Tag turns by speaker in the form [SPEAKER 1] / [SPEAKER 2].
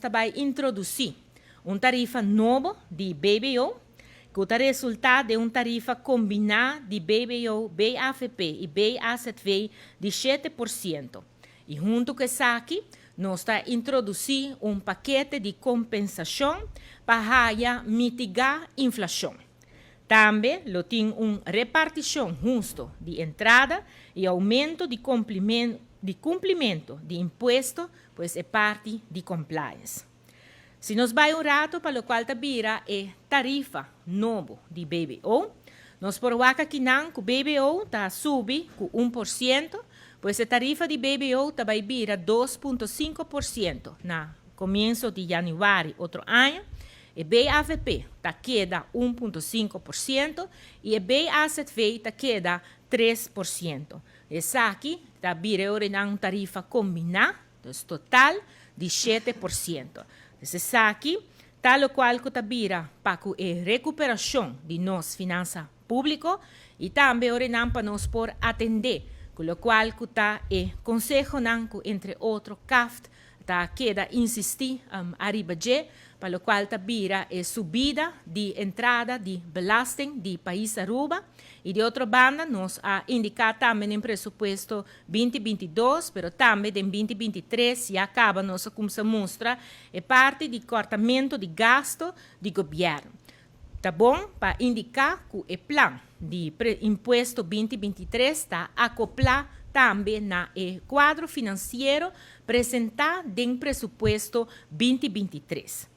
[SPEAKER 1] vai introduzir tarifa nova de BBO, que é o resultado de tarifa combinada de BBO, BAFP e BAZV de 7%. E junto com isso aqui, nós está introduzir paquete de compensação para mitigar a inflação. Também tem repartição justa de entrada e aumento de cumprimento de imposto, pois é parte de compliance. Se nós vai rato para o qual vira tarifa nova de BBO, nós porwaca que o BBO está subi com 1%, pois a tarifa de BBO vai virar 2,5% no começo de janeiro outro ano. E BAVP está queda 1,5% e BAZV está queda 3%. Essa aqui está virando uma tarifa combinada, total de 7%. Essa aqui tal qual que está vira para a recuperação de nossas finanças públicas e também para nós por atender, com o qual que está consejo entre outros CAFT está queda insistir arriba de para o qual está vira subida de entrada de belasting de país Aruba e de outra banda nós indicar também em presupuesto 2022, pero também em 2023 já acaba nossa como se mostra parte de cortamento de gasto de governo. Tá bom? Para indicar que o plano de imposto 2023 está acoplado também no quadro financeiro apresentado em presupuesto 2023.